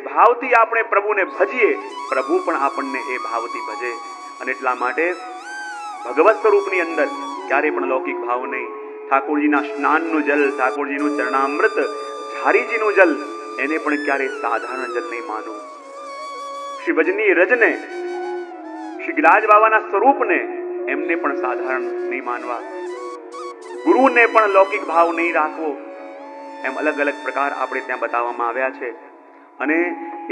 ભાવથી આપણે પ્રભુને ભજીએ, પ્રભુ પણ આપણને એ ભાવથી ભજે. અને એટલા માટે ભગવત સ્વરૂપની અંદર ક્યારે પણ લૌકિક ભાવ નહીં. ઠાકોરજીના સ્નાનનું જલ, ઠાકોરજીનું ચરણામૃત, ઝારીજીનું જલ, એને પણ ક્યારે સાધારણ જલ નહીં માનવું. શ્રી ભજની રજને, શ્રી ગિરિરાજ બાબાના સ્વરૂપને, એમને પણ સાધારણ નહીં માનવા. ગુરુને પણ લૌકિક ભાવ નહીં રાખવો. એમ અલગ અલગ પ્રકાર આપણે ત્યાં બતાવવામાં આવ્યા છે. અને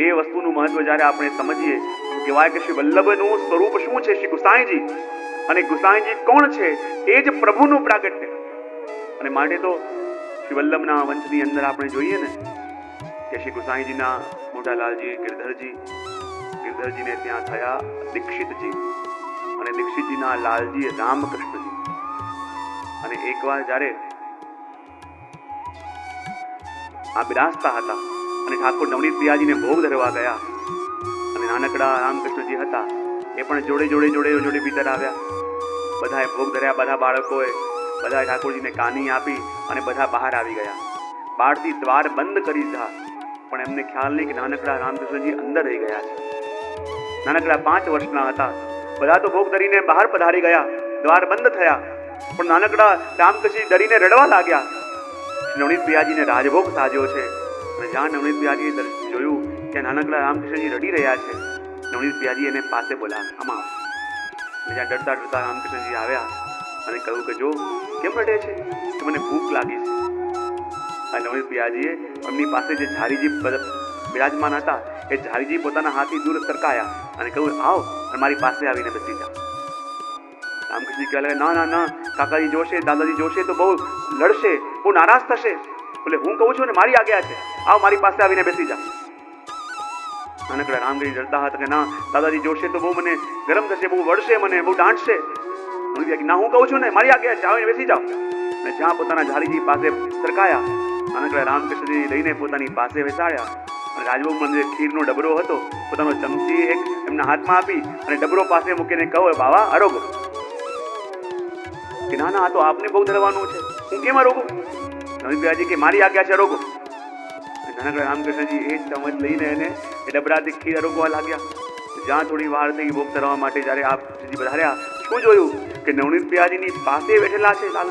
એ વસ્તુનું મહત્વ જ્યારે આપણે સમજીએ, કહેવાય કે શ્રી વલ્લભનું સ્વરૂપ શું છે, શ્રી ગુસાઈજી. અને ગુસાઈજી કોણ છે? એ જ પ્રભુનું પ્રાગટ્ય. અને માટે તો શ્રી વલ્લભના વંશની અંદર આપણે જોઈએ ને કે શ્રી ગુસાઈજીના મોટા લાલજી ગિરધરજીને ત્યાં થયા દીક્ષિતજી, અને દીક્ષિતજીના લાલજી રામકૃષ્ણજી. અને એકવાર જ્યારે આ બિરાજતા હતા અને ઠાકોર નવનીત પિયાજીને ભોગ ધરવા ગયા, અને નાનકડા રામકૃષ્ણજી હતા, એ પણ જોડે ભીતર આવ્યા. બધાએ ભોગ ધર્યા, બધા બાળકોએ બધા ઠાકોરજીને કાની આપી અને બધા બહાર આવી ગયા. બહારથી દ્વાર બંધ કરી દીધા, પણ એમને ખ્યાલ નહીં કે નાનકડા રામકૃષ્ણજી અંદર રહી ગયા છે. નાનકડા 5 વર્ષના હતા. બધા તો ભોગ ધરીને બહાર પધારી ગયા, દ્વાર બંધ થયા, પણ નાનકડા રામકૃષ્ણજી ડરીને રડવા લાગ્યા. નવનીત પિયાજીને રાજભોગ સાજ્યો છે. અને જ્યાં નવનીત પિયાજીએ જોયું કે નાનકડા રામકૃષ્ણજી રડી રહ્યા છે, નવનીત પિયાજી એને પાસે બોલાવ્યા, આમાં. અને જ્યાં ડરતા રામકૃષ્ણજી આવ્યા અને કહ્યું કે જો કેમ રડે છે? કે મને ભૂખ લાગી છે. અને નવનીત પિયાજીએ એમની પાસે જે ઝારીજી બિરાજમાન હતા, એ ઝારીજી પોતાના હાથથી દૂર સરકાયા અને કહ્યું, આવો અને મારી પાસે આવીને બેસી જાઓ. રામકૃષ્ણજી કહેવા લાગ્યા, ના ના ના, કાકાજી જોશે, દાદાજી જોશે તો બહુ લડશે, બહુ નારાજ થશે. બોલે, હું કહું છું ને, મારી આજ્ઞા છે, આવો મારી પાસે આવીને બેસી જા. નાનકડા રામકૃષ્ણ ડરતા હતા કે ના, દાદાજી જોશે તો બહુ મને ગરમ થશે, બહુ વળશે, મને બહુ દાંટશે. ના, હું કહું છું ને, મારી આજ્ઞા છે, આવીને બેસી જાઓ. અને જ્યાં પોતાના ઝારીજી પાસે સરકાયા, નાનકડા રામકૃષ્ણજી લઈને પોતાની પાસે બેસાડ્યા. અને રાજભોગ મંદિરે ખીરનો ડબરો હતો, પોતાનો ચમચી એક એમના હાથમાં આપી અને ડબરો પાસે મૂકીને કહો, બાવા આરોગો. કે ના ના, આ તો આપને બહુ ધરવાનું છે, હું કેમ આરોગું? નવનીત પિયાજી કે મારી આજ્ઞા છે, આરોગો. નાનકડા રામકૃષ્ણજી એ ચમચ લઈને એને એ ડબરાથી ખીર આરોગવા લાગ્યા. જ્યાં થોડી વાર થઈ ભોગ ધરવા માટે જ્યારે આપજી વધાર્યા, શું જોયું કે નવનીત પિયાજીની પાસે બેઠેલા છે લાલ,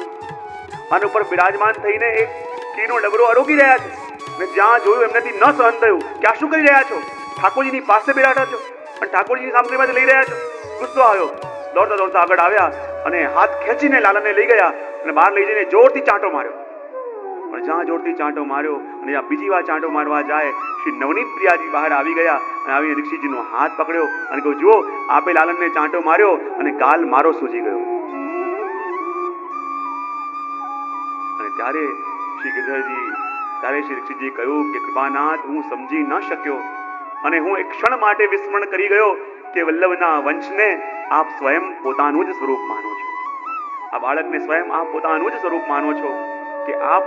આના ઉપર બિરાજમાન થઈને એક ખીરનો ડબરો આરોગી રહ્યા છે. મેં જ્યાં જોયું એમનાથી ન સહન થયું કે આ શું કરી રહ્યા છો? ઠાકોરજીની પાસે બેઠા છો અને ઠાકોરજીની સામગ્રીમાંથી લઈ રહ્યા છો. ગુસ્સો આવ્યો, દોડતા આગળ આવ્યા અને હાથ ખેંચીને લાલાને લઈ ગયા અને બહાર લઈ જઈને જોરથી ચાંટો માર્યો. પણ જ્યાં જોરથી ચાંટો માર્યો અને જ્યાં બીજી વાર ચાંટો મારવા જાય, શ્રી નવનીત પ્રિયાજી બહાર આવી ગયા અને આવીને દીક્ષિતજીનો હાથ પકડ્યો અને કહ્યું, જુઓ, આપે લાલનને ચાંટો માર્યો અને ગાલ મારો સૂજી ગયો. અને ત્યારે શ્રી દીક્ષિતજી કહ્યું કે કૃપાનાથ, હું સમજી ન શક્યો અને હું એક ક્ષણ માટે વિસ્મરણ કરી ગયો કે વલ્લભના વંશને આપ સ્વયં પોતાનું જ સ્વરૂપ માનો છો. આ બાળકને સ્વયં આપ પોતાનું જ સ્વરૂપ માનો છો કે આ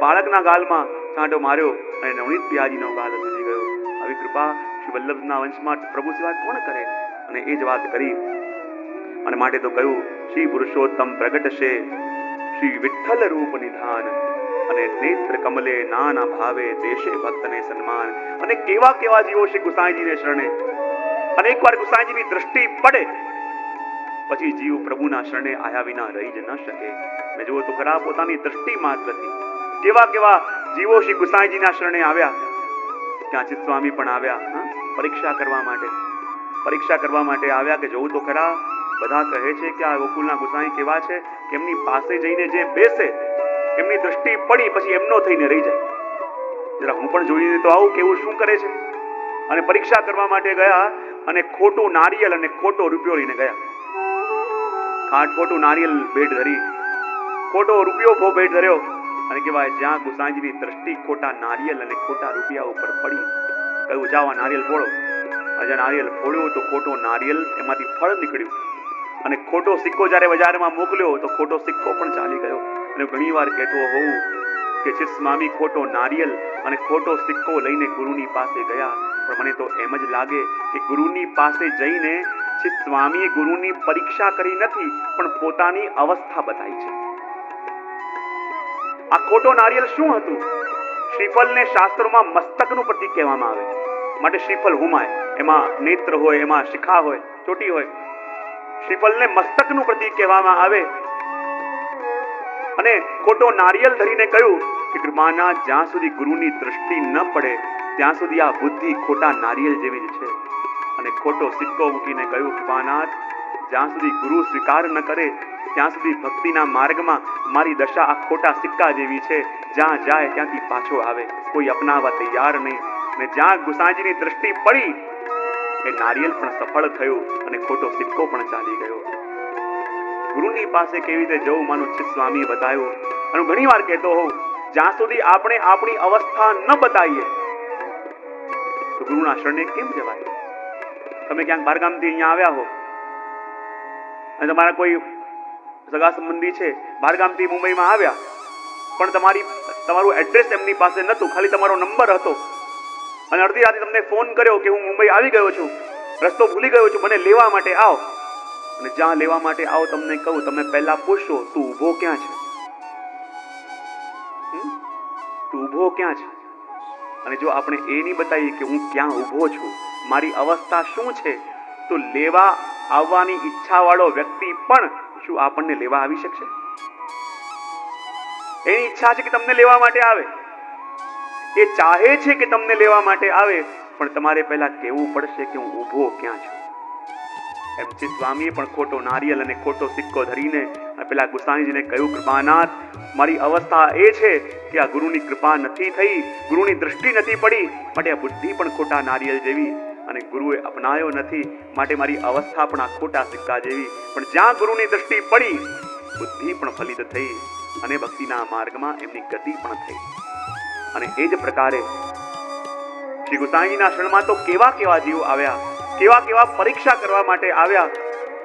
બાળકના ગાલમાં ચાંટો માર્યો અને નવનીત પિયાજીનો ગાલ સૂજી ગયો. આવી કૃપા શ્રી વલ્લભના વંશમાં પ્રભુ સિવાય કોણ કરે? અને એ જ વાત કરી. અને માટે તો કહ્યું, શ્રી પુરુષોત્તમ પ્રગટશે, શ્રી વિઠ્ઠલ રૂપ નિધાન, અને નેત્ર કમલે નાના ભાવે દેશે ભક્તને સન્માન. અને કેવા જીવો શ્રી ગુસાઈજીને શરણે. અને એકવાર ગુસાઈજીની દ્રષ્ટિ પડે પછી જીવ પ્રભુના શરણે આયા વિના રહી જ ન શકે. મેં જુઓ તો ખરા, પોતાની દ્રષ્ટિ માત્રથી કેવા જીવો શ્રી ગુસાઈજીના શરણે આવ્યા. ત્યાં ચિત્ત સ્વામી પણ આવ્યા, પરીક્ષા કરવા માટે આવ્યા કે જોવું તો ખરા. બધા કહે છે કે આ ગોકુલના ગુસાઈ કેવા છે કે એમની પાસે જઈને જે બેસે એમની દ્રષ્ટિ પડી પછી એમનો થઈને રહી જાય. જરા હું પણ જોઈને તો આવું કેવું શું કરે છે. અને પરીક્ષા કરવા માટે ગયા અને ખોટું નારિયેલ અને ખોટો રૂપિયો લઈને ગયા. ખોટું નારિયેલ ભેટ ધરી, ખોટો રૂપિયો ભેટ ધર્યો. અને કહેવાય જ્યાં ગુસાઈજીની દ્રષ્ટિ ખોટા નારિયેલ અને ખોટા રૂપિયા ઉપર પડી, કહ્યું, જાઓ આ નારિયેલ ફોડો. આજે નારિયેલ ફોડ્યો તો ખોટો નારિયેલ એમાંથી ફળ નીકળ્યું. અને ખોટો સિક્કો જ્યારે બજારમાં મોકલ્યો તો ખોટો સિક્કો પણ ચાલી ગયો. અને ઘણી વાર કહેતો હોઉં કે ચિત્ત સ્વામી ખોટો નારિયેલ અને ખોટો સિક્કો લઈને ગુરુની પાસે ગયા, પણ મને તો એમ જ લાગે કે ગુરુની પાસે જઈને ચિત્ત સ્વામીએ ગુરુની પરીક્ષા કરી નથી, પણ પોતાની અવસ્થા બતાવી છે. આ ખોટો નારિયેલ શું હતું? શ્રીફળને શાસ્ત્રોમાં મસ્તકનું પ્રતીક કહેવામાં આવે. માટે શ્રીફળ હુમાય, એમાં નેત્ર હોય, એમાં શિખા હોય, ચોટી હોય. શ્રીફળને મસ્તકનું પ્રતીક કહેવામાં આવે. અને ખોટો નારિયેલ ધરીને કહ્યું કે કૃપાનાથ, જ્યાં સુધી ગુરુની દૃષ્ટિ ન પડે ત્યાં સુધી આ બુદ્ધિ ખોટા નારિયેલ જેવી જ છે. અને ખોટો સિક્કો મૂકીને કહ્યું, કૃપાનાથ, જ્યાં સુધી ગુરુ સ્વીકાર ન કરે ત્યાં સુધી ભક્તિના માર્ગમાં મારી દશા આ ખોટા સિક્કા જેવી છે. જ્યાં જાય ત્યાંથી પાછો આવે, કોઈ અપનાવવા તૈયાર નહીં. ને જ્યાં ગુસાઈજીની દૃષ્ટિ પડી એ નારિયેલ પણ સફળ થયું અને ખોટો સિક્કો પણ ચાલી ગયો. ગુરુની પાસે કેવી રીતે જવું માનો છે સ્વામી બતાવ્યું. અને હું ઘણી વાર કહેતો હોઉં, જ્યાં સુધી આપણે આપણી અવસ્થા ન બતાવીએ તો ગુરુના શરણે કેમ જવાય? તમે ક્યાંક બહારગામથી અહીંયા આવ્યા હો અને તમારા કોઈ સગા સંબંધી છે બહારગામથી મુંબઈમાં આવ્યા, પણ તમારું એડ્રેસ એમની પાસે નહોતું, ખાલી તમારો નંબર હતો, અને અડધી રાતે તમને ફોન કર્યો કે હું મુંબઈ આવી ગયો છું, રસ્તો ભૂલી ગયો છું, મને લેવા માટે આવો. અને જ્યાં લેવા માટે આવો તમને કહું, તમે પહેલા પૂછો તું ઊભો ક્યાં છે? તું ઊભો ક્યાં છે? અને જો આપણે એ નહીં બતાવીએ કે હું ક્યાં ઊભો છું, મારી અવસ્થા શું છે, તો લેવા આવવાની ઈચ્છા વાળો વ્યક્તિ પણ શું આપણને લેવા આવી શકશે? એની ઈચ્છા છે કે તમને લેવા માટે આવે, એ ચાહે છે કે તમને લેવા માટે આવે, પણ તમારે પહેલા કહેવું પડશે કે હું ઊભો ક્યાં છું. એમ છે સ્વામીએ પણ ખોટો નારિયેલ અને ખોટો સિક્કો ધરીને પેલા ગુસાઈજીને કહ્યું, કૃપાનાથ, મારી અવસ્થા એ છે કે આ ગુરુની કૃપા નથી થઈ, ગુરુની દૃષ્ટિ નથી પડી, માટે આ બુદ્ધિ પણ ખોટા નારિયેલ જેવી, અને ગુરુએ અપનાયો નથી, માટે મારી અવસ્થા પણ આ ખોટા સિક્કા જેવી. પણ જ્યાં ગુરુની દૃષ્ટિ પડી બુદ્ધિ પણ ફલિત થઈ અને ભક્તિના માર્ગમાં એમની ગતિ પણ થઈ. અને એ જ પ્રકારે શ્રી ગુસાઈજીના શરણમાં તો કેવા કેવા જીવ આવ્યા, કેવા કેવા પરીક્ષા કરવા માટે આવ્યા.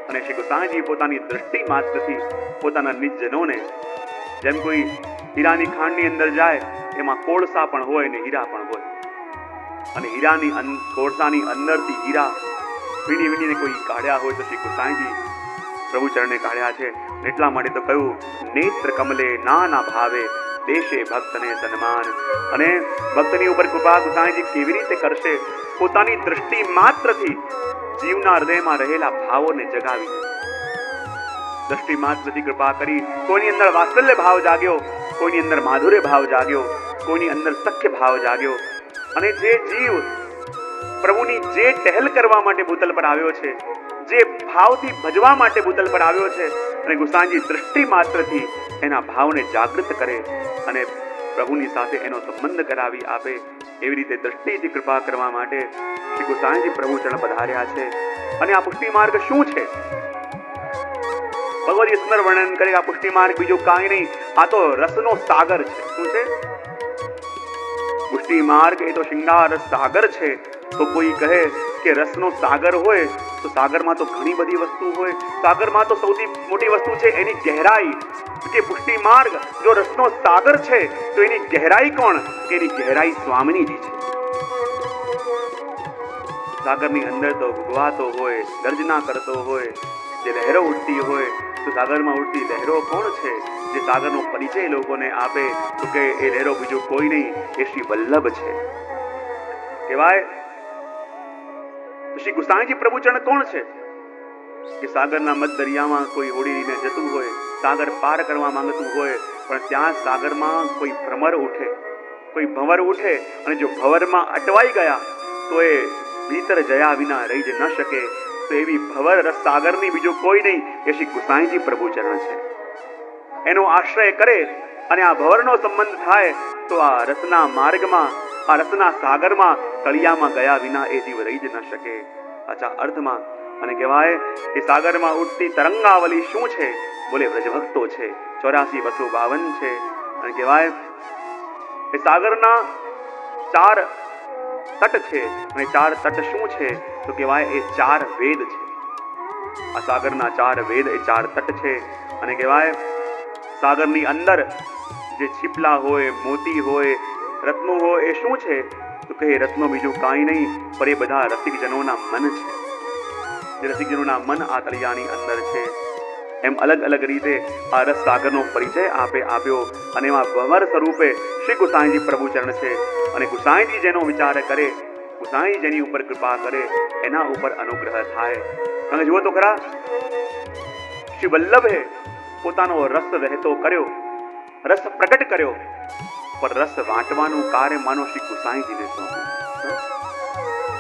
અને શ્રી ગુસાઈજી પોતાની દૃષ્ટિ માત્રથી પોતાના નિજજનોને, જેમ કોઈ હીરાની ખાણની અંદર જાય એમાં કોળસા પણ હોય ને હીરા પણ હોય, અને કોળસાની અંદરથી હીરા વીણીને કોઈ કાઢ્યા હોય તો શ્રી ગુસાઈજી પ્રભુ ચરણે કાઢ્યા છે. એટલા માટે તો કહ્યું, નેત્ર કમલે નાના ભાવે દેશે ભક્તને સન્માન. અને ભક્તની ઉપર કૃપા ગુસાઈજી કેવી રીતે કરશે? પોતાની દૃષ્ટિ માત્રથી જીવના હૃદયમાં રહેલા ભાવોને જગાવી, દૃષ્ટિ માત્રથી કૃપા કરી. કોઈની અંદર વાત્સલ્ય ભાવ જાગ્યો, કોઈની અંદર માધુર્ય ભાવ જાગ્યો, કોઈની અંદર સખ્ય ભાવ જાગ્યો. અને જે જીવ પ્રભુની જે ટહેલ કરવા માટે ભૂતલ પર આવ્યો છે, જે ભાવથી ભજવા માટે ભૂતલ પર આવ્યો છે, અને ગુસાઈજી દૃષ્ટિ માત્રથી એના ભાવને જાગૃત કરે અને પ્રભુની સાથે એનો સંબંધ કરાવી આપે, એવી રીતે દૃષ્ટિથી કૃપા કરવા માટે શ્રી ગુસાઈજી પ્રભુ ચરણ પધાર્યા છે. અને આ પુષ્ટિ માર્ગ શું છે? ભગવદજી સુંદર વર્ણન કરે. આ પુષ્ટિ માર્ગ બીજો કાંઈ નહીં, આ તો રસનો સાગર છે. શું છે પુષ્ટિ માર્ગ? એ તો શૃંગાર સાગર છે. તો કોઈ કહે કે રસનો સાગર હોય તો સાગરમાં તો ઘણી બધી વસ્તુ હોય, સાગરમાં તો સૌથી મોટી વસ્તુ છે એની ગહેરાઈ. કે પુષ્ટિ માર્ગ જો રસનો સાગર છે તો એની ગહેરાઈ કોણ? કે એની ગહેરાઈ સ્વામિનીજી છે. સાગરની અંદર તો ભૂગવાતો હોય, ગર્જના કરતો હોય, જે લહેરો ઉઠતી હોય, તો સાગરમાં ઉઠતી લહેરો કોણ છે? જે સાગરનો પરિચય લોકોને આપે તો કે એ લહેરો બીજું કોઈ નહીં, એ શ્રી વલ્લભ છે કહેવાય. શ્રી ગુસાઈજી પ્રભુચરણ કોણ છે? કે સાગરના મધ દરિયામાં કોઈ હોડીને જતું હોય, સાગર પાર કરવા માંગતું હોય, પણ ત્યાં સાગરમાં કોઈ ભ્રમર ઉઠે, કોઈ ભંવર ઉઠે, અને જો ભંવરમાં અટવાઈ ગયા તો એ ભીતર જયા વિના રહી જ ન શકે. તો એવી ભંવર રસ સાગરની બીજો કોઈ નહીં, એ શ્રી ગુસાઈજી પ્રભુચરણ છે. એનો આશ્રય કરે અને આ ભંવરનો સંબંધ થાય તો આ રસના માર્ગમાં, આ રસના સાગરમાં તળિયામાં ગયા વિના એ જીવ રહી જ ન શકે. સાચા અર્થમાં અને કહેવાય કે સાગરમાં ઉઠતી તરંગાવલી શું છે? બોલે વ્રજભક્તો છે, 84,252 છે. અને કહેવાય એ સાગરના 4 તટ છે, અને 4 તટ શું છે? તો કહેવાય એ 4 વેદ છે. આ સાગરના 4 વેદ એ 4 તટ છે. અને કહેવાય સાગરની અંદર જે છીપલા હોય, મોતી હોય, રત્નો હોય, એ શું છે? તો કે રત્નો બીજું કાંઈ નહીં, પણ એ બધા રસિકજનોના મન છે. જે રસિકજનોના મન આ તળિયાની અંદર છે. એમ અલગ અલગ રીતે આ રસ સાગરનો પરિચય આપ્યો. અને એમાં ભંવર સ્વરૂપે શ્રી ગુસાઈજી પ્રભુચરણ છે. અને ગુસાઈજી જેનો વિચાર કરે ગુસાઈ જેની ઉપર કૃપા કરે એના ઉપર અનુગ્રહ થાય. તમે જુઓ તો ખરા, શ્રી વલ્લભે પોતાનો રસ વહેતો કર્યો, રસ પ્રગટ કર્યો, પણ રસ વાંટવાનું કાર્ય માનો શ્રી ગુસાઈજીને સોંપ્યું.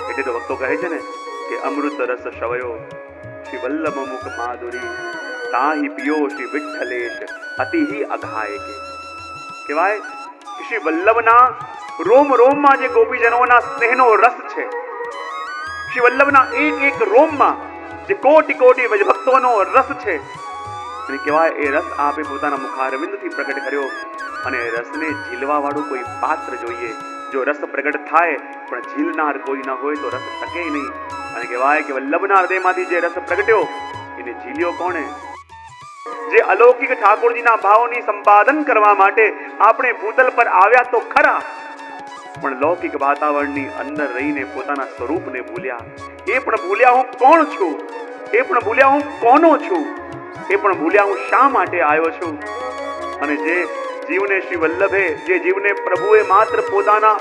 એટલે તો ભક્તો કહે છે ને કે અમૃત રસ શવયો શ્રી વલ્લભ મુખ માધુરી તાહી પિયો શ્રી વિઠ્ઠલેશ અતિ અઘાય કે. કહેવાય શ્રી વલ્લભના રોમ રોમમાં જે ગોપીજનોના સ્નેહનો રસ છે, શ્રી વલ્લભના એક એક રોમમાં જે કોટી કોટી ભક્તોનો રસ છે, અને કહેવાય એ રસ આપે પોતાના મુખારવિંદથી પ્રગટ કર્યો. અને રસને ઝીલવા વાળું કોઈ પાત્ર જોઈએ. જો રસ પ્રગટ થાય પણ ઝીલનાર કોઈ ન હોય તો રસ ટકે નહીં. અને કહેવાય કે વલ્લભના હૃદયમાંથી જે રસ પ્રગટ્યો એને ઝીલ્યો કોણે? જે અલૌકિક ઠાકોરજીના ભાવોની સંપાદન કરવા માટે આપણે ભૂતલ પર આવ્યા તો ખરા, પણ લૌકિક વાતાવરણની અંદર રહીને પોતાના સ્વરૂપને ભૂલ્યા. એ પણ ભૂલ્યા હું કોણ છું, એ પણ ભૂલ્યા હું કોનો છું, એ પણ ભૂલ્યા હું શા માટે આવ્યો છું. અને જે જીવને શ્રી વલ્લભે, જે જીવને પ્રભુએ માત્ર પોતાના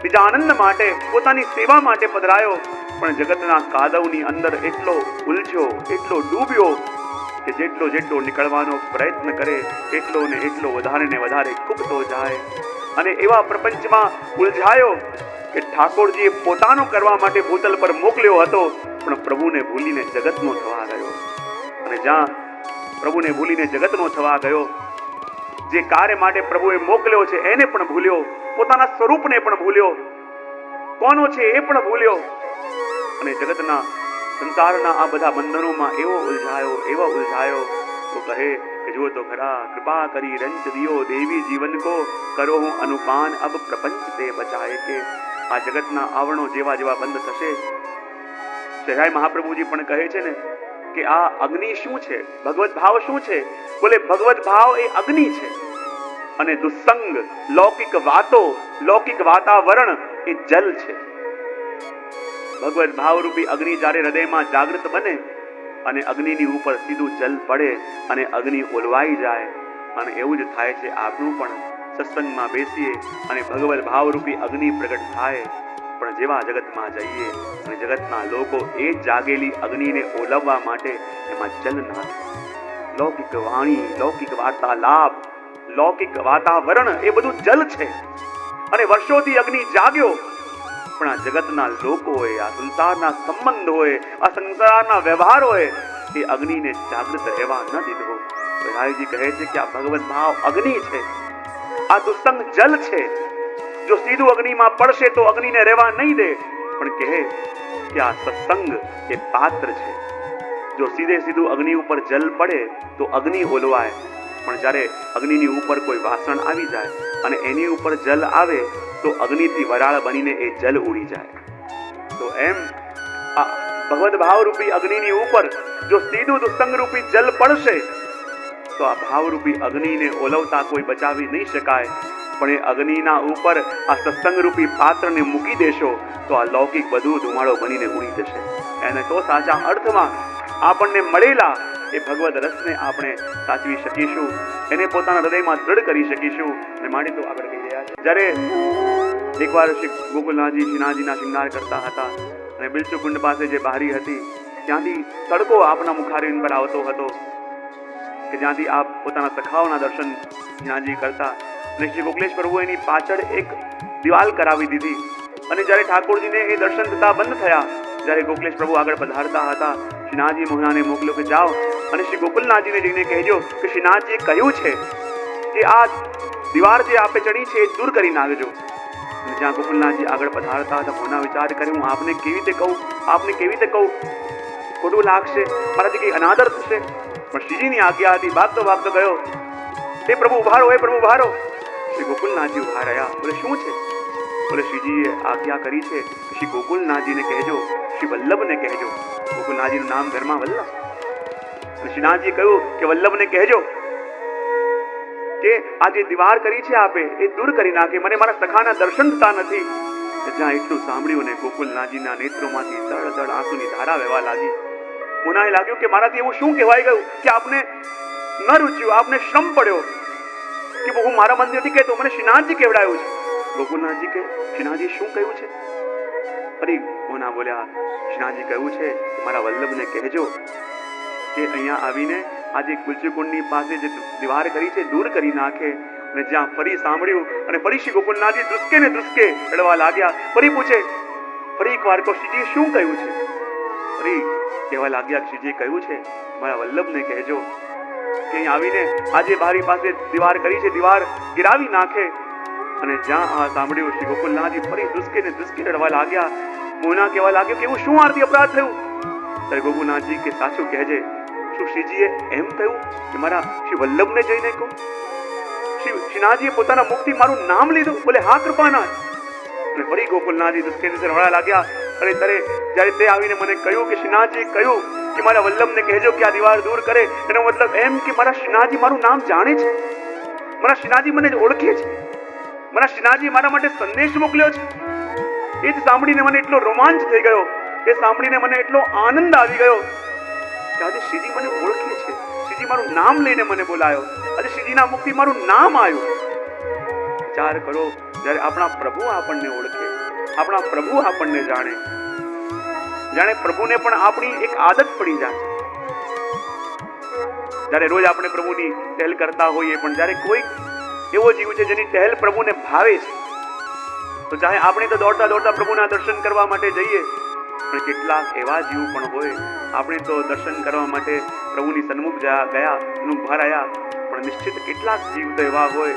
બીજાનંદ માટે, પોતાની સેવા માટે પધરાયો, પણ જગતના કાદવની અંદર એટલો ઉલઝ્યો, એટલો ડૂબ્યો કે જેટલો જેટલો નીકળવાનો પ્રયત્ન કરે એટલો ને એટલો વધારે ને વધારે કૂપતો જાય. અને એવા પ્રપંચમાં ઉલઝાયો કે ઠાકોરજીએ પોતાનો કરવા માટે ભૂતલ પર મોકલ્યો હતો, પણ પ્રભુને ભૂલીને જગતનો થવા ગયો. અને જ્યાં પ્રભુને ભૂલીને જગતનો થવા ગયો, જે કાર્ય માટે પ્રભુએ મોકલ્યો છે એને પણ ભૂલ્યો, પોતાના સ્વરૂપને પણ ભૂલ્યો, કોનો છે એ પણ ભૂલ્યો. અને જગતના સંસારના આ બધા બંધનોમાં એવો ઉલઝાયો તો કહે કે જુઓ તો ખરા, કૃપા કરી રંચ દિયો દેવી જીવન કો, કરો હું અનુપાન અબ પ્રપંચ તે બચાય કે. આ જગતના આવરણો જેવા જેવા બંધ થશે, સહાય મહાપ્રભુજી પણ કહે છે ને કે આ અગ્નિ શું છે, ભગવત ભાવ શું છે? બોલે ભગવત ભાવ એ અગ્નિ છે, અને દુસ્સંગ, લૌકિક વાતો, લૌકિક વાતાવરણ એ જલ છે. ભગવત ભાવરૂપી અગ્નિ જ્યારે હૃદયમાં જાગૃત બને અને અગ્નિની ઉપર સીધું જલ પડે અને અગ્નિ ઓલવાઈ જાય. અને એવું જ થાય છે આપણું પણ. સત્સંગમાં બેસીએ અને ભગવત ભાવરૂપી અગ્નિ પ્રગટ થાય, પણ જેવા જગતમાં જઈએ અને જગતના લોકો એ જાગેલી અગ્નિને ઓલવવા માટે એમાં જલ નાખે. લૌકિક વાણી, લૌકિક વાર્તાલાપ, લૌકિક વાતાવરણ એ બધું જલ છે. અને વર્ષોથી અગ્નિ જાગ્યો, પણ આ જગતના લોકો હોય, આ સંસારના સંબંધ હોય, આ સંસારના વ્યવહાર હોય, એ અગ્નિને જાગૃત રહેવા ન દીધો. રાયજી કહે છે કે આ ભગવત ભાવ અગ્નિ છે, આ દુસ્સંગ જલ છે. જો સીધું અગ્નિમાં પડશે તો અગ્નિને રહેવા નહીં દે, પણ કહે કે આ સત્સંગ એ પાત્ર છે. જો સીધે સીધું અગ્નિ ઉપર જલ પડે તો અગ્નિ ઓલવાય, પણ જ્યારે અગ્નિની ઉપર કોઈ વાસણ આવી જાય અને એની ઉપર જલ આવે તો અગ્નિથી વરાળ બનીને એ જલ ઉડી જાય. તો એમ આ ભગવત ભાવરૂપી અગ્નિની ઉપર જો સીધું દુસ્સંગ રૂપી જલ પડશે તો આ ભાવરૂપી અગ્નિને ઓલવતા કોઈ બચાવી નહીં શકાય. પણ એ અગ્નિના ઉપર આ સત્સંગ રૂપી પાત્રને મૂકી દેશો તો આ લૌકિક બધું ધુમાડો બનીને ઉડી જશે. એને તો સાચા અર્થમાં આપણને મળેલા એ ભગવદ રસને આપણે સાચવી શકીશું, એને પોતાના હૃદયમાં દ્રઢ કરી શકીશું. અને માણી તો આગળ કહી રહ્યા છે, જ્યારે એકવાર શ્રી ગોકુલનાથજી શ્રીનાથજીના શૃંગાર કરતા હતા અને બિલચુકુંડ પાસે જે બારી હતી ત્યાંથી તડકો આપના મુખારવિંદ પર આવતો હતો કે જ્યાંથી આપ પોતાના સખાઓના દર્શન શ્રીનાથજી કરતા. અને શ્રી ગોકલેશ પ્રભુ એની પાછળ એક દિવાલ કરાવી દીધી. અને જ્યારે ઠાકોરજીને એ દર્શન થતા બંધ થયા, જ્યારે ગોકલેશ પ્રભુ આગળ પધારતા હતા, શ્રીનાથજી મોહનાને મોકલ્યો કે જાઓ અને શ્રી ગોકુલનાથજીને જઈને કહેજો કે શ્રીનાથજીએ કહ્યું છે કે આ દીવાર જે આપે ચડી છે એ દૂર કરી નાખજો. અને જ્યાં ગોકુલનાથજી આગળ પધારતા હતા, મોહના વિચાર કરે હું આપને કેવી રીતે કહું, ખોટું લાગશે, મારાથી કંઈ અનાદર થશે. પણ શ્રીજીની આજ્ઞા હતી, ભાગતો ભાગતો ગયો, એ પ્રભુ ઉભા રહો, એ પ્રભુ ઉભા રહો. શ્રી ગોકુલનાથજી ઉભા રહ્યા. બોલે શું છે? બોલે શ્રીજીએ આજ્ઞા કરી છે શ્રી ગોકુલનાથજીને કહેજો, શ્રી વલ્લભને કહેજો. ગોકુલનાથજીનું નામ ઘરમાં વલ્લભ. અને શ્રીનાથજીએ કહ્યું કે વલ્લભને કહેજો કે આ જે દીવાર કરી છે આપે એ દૂર કરી નાખે, મને મારા સખાના દર્શન થતા નથી. જ્યાં એટલું સાંભળ્યું ને ગોકુલનાથજીના નેત્રોમાંથી દળ દળ આંસુની ધારા વહેવા લાગી. મોનાએ લાગ્યું કે મારાથી એવું શું કહેવાય ગયું કે આપને ન રૂચ્યું, આપને શ્રમ પડ્યો કે હું મારા મંદિરથી કહેતો, મને શ્રીનાથજી કહેવડાયું છે. ગોકુલનાથજી કહે શ્રીનાથજી શું કહ્યું છે? ફરી મોના બોલ્યા, શ્રીનાથજી કહ્યું છે કે મારા વલ્લભને કહેજો કે અહીંયા આવીને આજે કુલચીકુંડની પાસે જે દીવાર કરી છે દૂર કરી નાખે. અને જ્યાં ફરી સાંભળ્યું અને ફરી શ્રી ગોકુલનાથજી ધ્રુસકે ને ધ્રુસકે રડવા લાગ્યા. ફરી પૂછે, ફરી એકવાર કહો શ્રીજીએ શું કહ્યું છે? ફરી કહેવા લાગ્યા, શ્રીજીએ કહ્યું છે મારા વલ્લભને કહેજો કે અહીં આવીને આજે મારી પાસે દીવાર કરી છે દીવાર ગિરાવી નાખે. અને જ્યાં આ સાંભળ્યું શ્રી ગોકુલનાથજી ફરી ધ્રુસકે ને ધ્રુસકે રડવા લાગ્યા. મોના કહેવા લાગ્યો કે એવું શું આરતી અપરાધ થયું? ત્યારે ગોકુલનાથજી કે સાચું કહેજે, શું શ્રીજીએ એમ કહ્યું કે મારા શ્રી વલ્લભને જઈને કહું? શ્રીનાથજીએ પોતાના મુખથી મારું નામ લીધું? બોલે હા કૃપાનાથ. અને ફરી ગોકુલનાથજી ધ્રુસકે રડવા લાગ્યા. અને ત્યારે જ્યારે તે આવીને મને કહ્યું કે શ્રીનાથજીએ કહ્યું કે મારા વલ્લભને કહેજો કે આ દીવાર દૂર કરે, એનો મતલબ એમ કે મારા શ્રીનાથજી મારું નામ જાણે છે, મારા શ્રીનાથજી મને ઓળખે છે, મારા શ્રીનાથજી મારા માટે સંદેશ મોકલ્યો છે. એ જ સાંભળીને મને એટલો રોમાંચ થઈ ગયો, એ સાંભળીને મને એટલો આનંદ આવી ગયો કે આજે શ્રીજી મને ઓળખે છે, શ્રીજી મારું નામ લઈને મને બોલાયો, આજે શ્રીજીના મુખથી મારું નામ આવ્યું. વિચાર કરો, જ્યારે આપણા પ્રભુ આપણને ઓળખે, આપણા પ્રભુ આપણને જાણે, જાણે પ્રભુને પણ આપણી એક આદત પડી જાય. જ્યારે રોજ આપણે પ્રભુની ટહેલ કરતા હોઈએ, પણ જ્યારે કોઈ એવો જીવ છે જેની ટહેલ પ્રભુને ભાવે છે, તો ચાહે આપણે તો દોડતા દોડતા પ્રભુના દર્શન કરવા માટે જઈએ, પણ કેટલાક એવા જીવ પણ હોય, આપણે તો દર્શન કરવા માટે પ્રભુની સન્મુખ ગયા, એનું ભરાયા, પણ નિશ્ચિત કેટલાક જીવ તો એવા હોય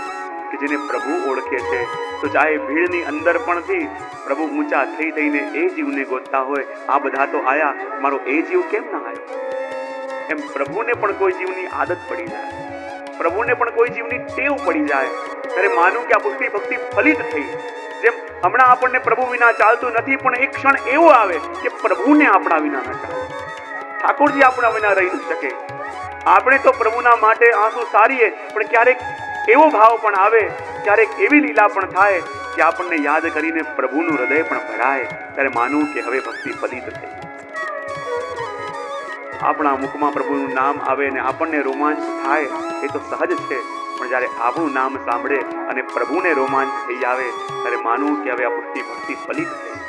કે જેને પ્રભુ ઓળખે છે, તો ચાહે ભીડની અંદર પણથી પ્રભુ ઊંચા થઈ થઈને એ જીવને ગોતતા હોય, આ બધા તો આયા, મારો એ જીવ કેમ ના આવ્યો? એમ પ્રભુને પણ કોઈ જીવની આદત પડી જાય, પ્રભુને પણ કોઈ જીવની ટેવ પડી જાય, ત્યારે માનું કે આ પુષ્ટિ ભક્તિ ફલિત થઈ. જેમ હમણાં આપણને પ્રભુ વિના ચાલતું નથી, પણ એક ક્ષણ એવો આવે કે પ્રભુને આપણા વિના ન ચાલે, ઠાકોરજી આપણા વિના રહી ન શકે. આપણે તો પ્રભુના માટે આંસુ સારીએ, પણ ક્યારેક એવો ભાવ પણ આવે, ક્યારેક એવી લીલા પણ થાય કે આપણને યાદ કરીને પ્રભુનું હૃદય પણ ભરાય, ત્યારે માનું કે હવે ભક્તિ ફલિત થઈ. આપણા મુખમાં પ્રભુનું નામ આવે અને આપણને રોમાંચ થાય એ તો સહજ છે, પણ જ્યારે આપણું નામ સાંભળે અને પ્રભુને રોમાંચ થઈ આવે, ત્યારે માનવું કે હવે આ પુષ્ટિ ભક્તિ ફલિત થઈ.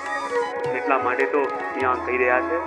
એટલા માટે તો અહીંયા કહી રહ્યા છે